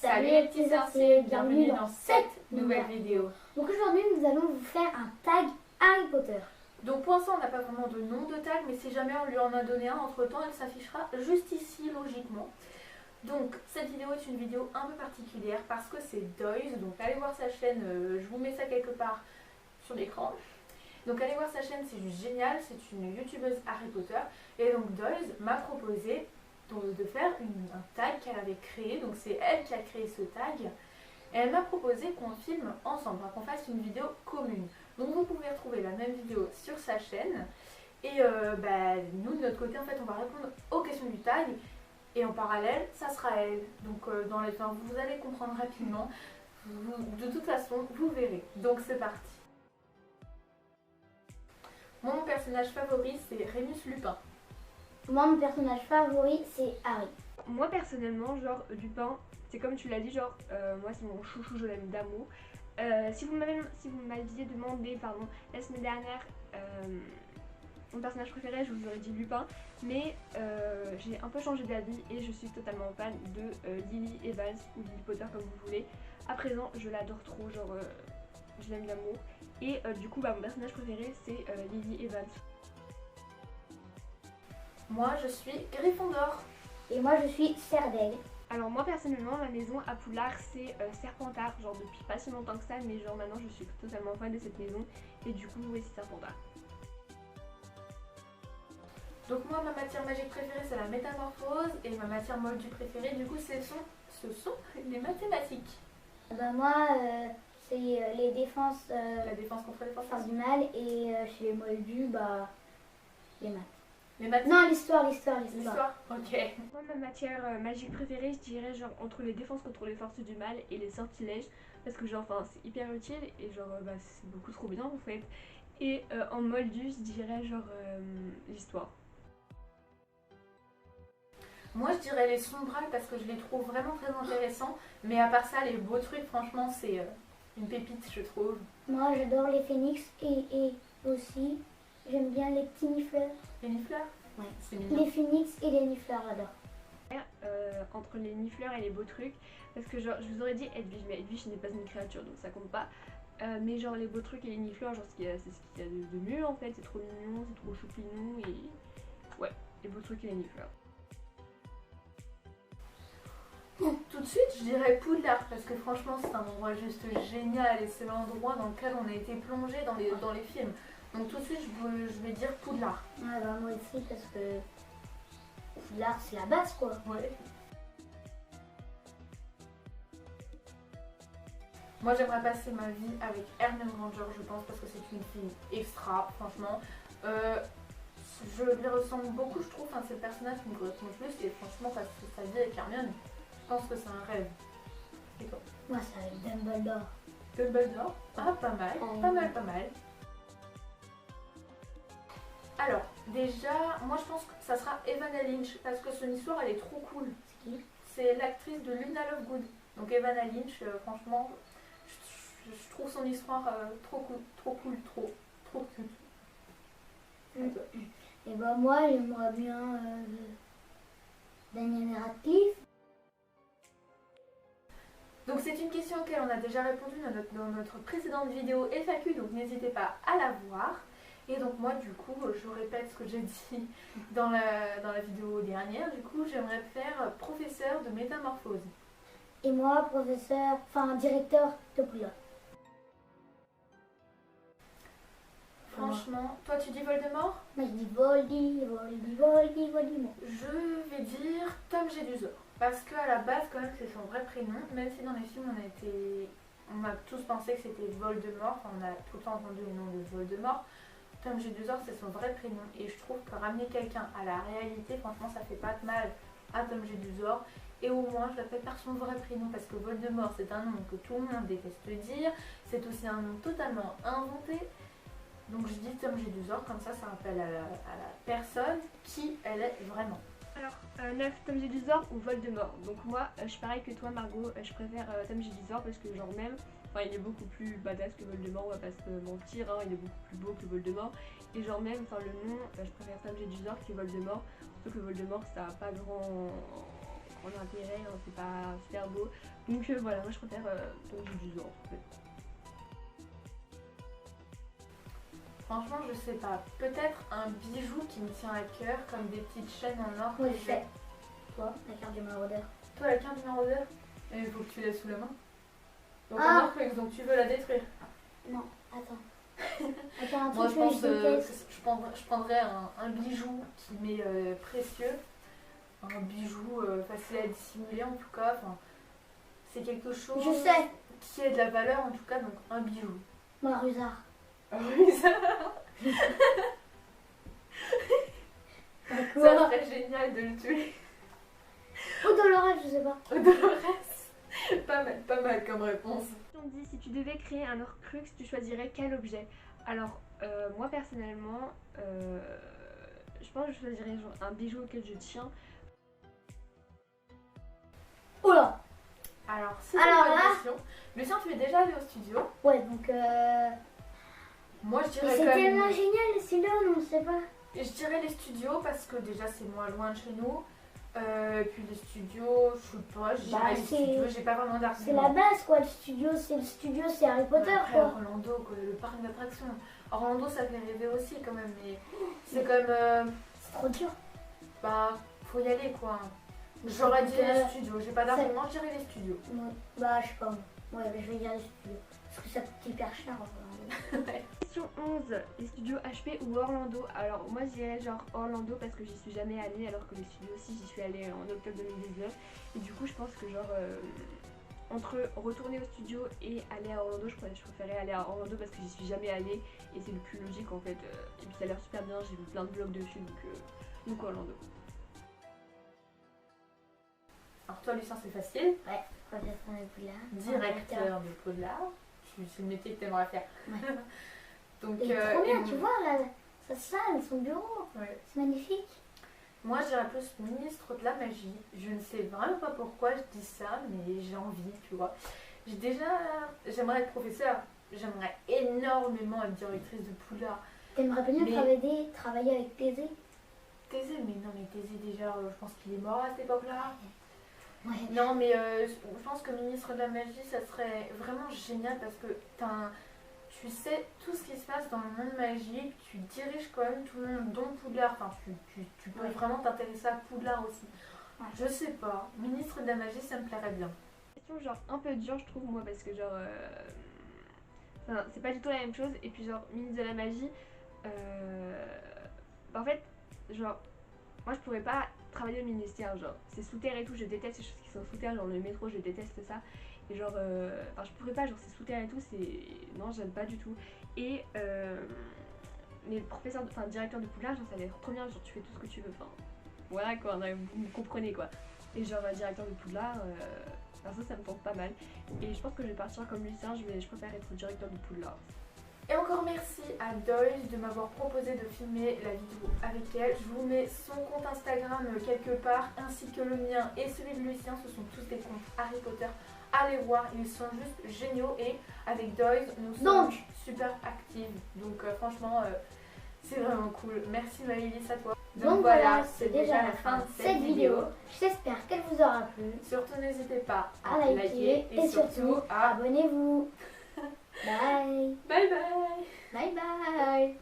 Salut les petits sorciers, bienvenue dans cette nouvelle vidéo. Donc aujourd'hui nous allons vous faire un tag Harry Potter. Donc pour l'instant on n'a pas vraiment de nom de tag, mais si jamais on lui en a donné un entre temps, elle s'affichera juste ici logiquement. Donc cette vidéo est une vidéo un peu particulière parce que c'est Doyce, donc allez voir sa chaîne, je vous mets ça quelque part sur l'écran. Donc allez voir sa chaîne, c'est juste génial, c'est une youtubeuse Harry Potter. Et donc Doyce m'a proposé de faire un tag qu'elle avait créé, donc c'est elle qui a créé ce tag. Et elle m'a proposé qu'on filme ensemble, qu'on fasse une vidéo commune. Donc vous pouvez retrouver la même vidéo sur sa chaîne. Et nous de notre côté en fait on va répondre aux questions du tag. Et en parallèle ça sera elle. Donc dans les temps vous allez comprendre rapidement. De toute façon vous verrez. Donc c'est parti. Mon personnage favori c'est Remus Lupin. Moi mon personnage favori c'est Harry. Moi personnellement, genre Lupin, c'est comme tu l'as dit, genre moi c'est mon chouchou, je l'aime d'amour. Si vous m'aviez demandé la semaine dernière mon personnage préféré, je vous aurais dit Lupin, mais j'ai un peu changé d'avis et je suis totalement fan de Lily Evans ou Lily Potter comme vous voulez. À présent je l'adore trop, genre je l'aime d'amour. Et du coup mon personnage préféré c'est Lily Evans. Moi je suis Gryffondor. Et moi je suis Serdaigle. Alors moi personnellement ma maison à Poudlard c'est Serpentard, genre depuis pas si longtemps que ça, mais genre maintenant je suis totalement fan de cette maison et du coup oui c'est Serpentard. Donc moi ma matière magique préférée c'est la métamorphose et ma matière moldue préférée du coup ce sont les mathématiques. Moi c'est les défenses, La défense contre les forces. du mal et chez les moldus les maths. Les maths. Non l'histoire. L'histoire. Ok. Moi ma matière magique préférée je dirais genre entre les défenses contre les forces du mal et les sortilèges, parce que genre enfin c'est hyper utile et genre c'est beaucoup trop bien en fait. Et en moldu je dirais genre l'histoire. Moi je dirais les sombrales parce que je les trouve vraiment très intéressants, mais à part ça les beaux trucs franchement c'est une pépite je trouve. Moi j'adore les phénix et aussi j'aime bien les petits nifleurs. Les nifleurs. Ouais. C'est mignon. Les phénix et les nifleurs j'adore. Entre les nifleurs et les beaux trucs, parce que genre je vous aurais dit Edwige, mais Edwige n'est pas une créature donc ça compte pas. Mais genre les beaux trucs et les nifleurs, genre c'est ce qu'il y a de mieux en fait, c'est trop mignon, c'est trop choupinou et ouais, les beaux trucs et les nifleurs. Tout de suite je dirais Poudlard parce que franchement c'est un endroit juste génial et c'est l'endroit dans lequel on a été plongé dans les films. Donc tout de suite je vais dire Poudlard. Ouais, moi aussi parce que Poudlard c'est la base quoi. Ouais. Moi j'aimerais passer ma vie avec Hermione Granger je pense parce que c'est une fille extra franchement. Je lui ressemble beaucoup je trouve, c'est le personnage qui me correspond le plus et franchement passer sa vie avec Hermione, je pense que c'est un rêve. Et toi? Moi c'est avec Dumbledore. Dumbledore? Ah pas mal, pas mal. Alors déjà moi je pense que ça sera Evanna Lynch parce que son histoire elle est trop cool. C'est qui? C'est l'actrice de Luna Lovegood. Donc Evanna Lynch franchement je trouve son histoire trop cool, trop cute. Et moi j'aimerais bien Daniel Radcliffe. Donc c'est une question auquel on a déjà répondu dans notre précédente vidéo FAQ, donc n'hésitez pas à la voir. Et donc moi du coup je répète ce que j'ai dit dans la vidéo dernière, du coup j'aimerais faire professeur de métamorphose. Et moi directeur de Poudlard. Franchement, toi tu dis Voldemort? Moi je dis Voldemort. Je vais dire Tom Jedusor. Parce qu'à la base quand même c'est son vrai prénom, même si dans les films on a tous pensé que c'était Voldemort, on a tout le temps entendu le nom de Voldemort. Tom Jedusor c'est son vrai prénom et je trouve que ramener quelqu'un à la réalité, franchement ça fait pas de mal à Tom Jedusor. Et au moins je l'appelle par son vrai prénom parce que Voldemort c'est un nom que tout le monde déteste dire, c'est aussi un nom totalement inventé. Donc je dis Tom Jedusor, comme ça rappelle à la personne qui elle est vraiment. Alors 9 Tom Jedusor ou Voldemort. Donc moi je suis pareil que toi Margot, je préfère Tom Jedusor parce que genre même il est beaucoup plus badass que Voldemort, on va pas se mentir, il est beaucoup plus beau que Voldemort. Et genre même le nom, je préfère Tom Jedusor que Voldemort. Surtout que Voldemort ça a pas prendre intérêt, hein, c'est pas super beau. Donc voilà, moi je préfère donc du or en fait. Franchement, je sais pas. Peut-être un bijou qui me tient à cœur, comme des petites chaînes en or. Moi, je fais. Toi, la carte du maraudeur. Toi, la carte du maraudeur, il faut que tu l'aies sous la main. Donc, Ah. donc tu veux la détruire. Non, attends. Attends, un Moi, truc je pense que je déteste. je prendrais un bijou qui m'est précieux. Un bijou facile à dissimuler, en tout cas. Enfin, c'est quelque chose Je sais. qui ait de la valeur, en tout cas. Donc, un bijou. Moi, Rusard. Oui, ça Quoi? serait génial de le tuer. Ou Dolores, je sais pas. Dolores. Pas mal comme réponse. On dit si tu devais créer un Horcrux, tu choisirais quel objet? Alors moi personnellement, je pense que je choisirais genre un bijou auquel je tiens. Oh là. Alors, c'est Alors une bonne là- question. Lucien, tu es déjà allé au studio. Ouais, donc Moi, je mais dirais c'est quand tellement même... génial celui-là, on ne sait pas. Je dirais les studios parce que déjà, c'est moins loin de chez nous. Puis les studios, je sais pas, je dirais Bah, les c'est- studios, j'ai pas vraiment C'est la d'argument. base quoi, le studio, c'est Harry Potter Après, quoi. Orlando, quoi, le parc d'attractions. Orlando, ça fait rêver aussi quand même, mais c'est quand même... C'est trop dur. bah, faut y aller quoi. J'aurais dit les Euh, studios, j'ai pas d'argument, je dirais les studios. Ouais. Bah, je sais pas. Ouais, je vais dire les studios. Parce que ça coûte hyper cher. Question 11, les studios HP ou Orlando? Alors moi je dirais genre Orlando parce que j'y suis jamais allée, alors que les studios aussi j'y suis allée en octobre 2019. Et du coup je pense que genre entre retourner au studio et aller à Orlando, je préférais aller à Orlando parce que j'y suis jamais allée et c'est le plus logique en fait. Et puis ça a l'air super bien, j'ai vu plein de vlogs dessus, donc Orlando. Alors toi, Lucien, c'est facile. Professeur de Poudlard. Directeur de Poudlard. C'est le métier que t'aimerais faire. Ouais. Donc, Il est trop bien, et- tu vois, là, sa salle, son bureau. ouais. C'est magnifique. Moi, je dirais plus ministre de la magie. Je ne sais vraiment pas pourquoi je dis ça, mais j'ai envie, tu vois. J'aimerais être professeur. J'aimerais énormément être directrice de Poudlard. T'aimerais bien Mais- travailler avec Thésée? Thésée, mais non, mais Thésée, déjà, je pense qu'il est mort à cette époque-là. Ouais. Non, mais je pense que ministre de la magie, ça serait vraiment génial parce que tu sais tout ce qui se passe dans le monde magique, tu diriges quand même tout le monde, dont Poudlard. Enfin, tu peux Ouais. vraiment t'intéresser à Poudlard aussi. Ouais. Je sais pas, ministre de la magie, ça me plairait bien. Question genre un peu dure je trouve moi parce que genre enfin, c'est pas du tout la même chose et puis genre ministre de la magie bah, en fait genre moi je pourrais pas travailler au ministère, genre c'est sous terre et tout, je déteste les choses qui sont sous terre, genre le métro je déteste ça et genre enfin je pourrais pas, genre c'est sous terre et tout, c'est non j'aime pas du tout et mais le professeur, enfin directeur de Poudlard, genre ça a l'air trop bien, genre tu fais tout ce que tu veux, enfin voilà quoi, vous me comprenez quoi. Et genre directeur de Poudlard, ça me tente pas mal. Et je pense que je vais partir comme Lucien, je préfère être directeur de Poudlard. Et encore merci à Doyle de m'avoir proposé de filmer la vidéo avec elle. Je vous mets son compte Instagram quelque part, ainsi que le mien et celui de Lucien. Ce sont tous des comptes Harry Potter. Allez voir, ils sont juste géniaux et avec Doyle, nous sommes super actives. Donc franchement, c'est vraiment cool. Merci Maëlys, à toi. Donc voilà, c'est déjà la fin de cette vidéo. J'espère qu'elle vous aura plu. Surtout n'hésitez pas À liker et surtout à... abonnez-vous. Bye. Bye bye. Bye bye.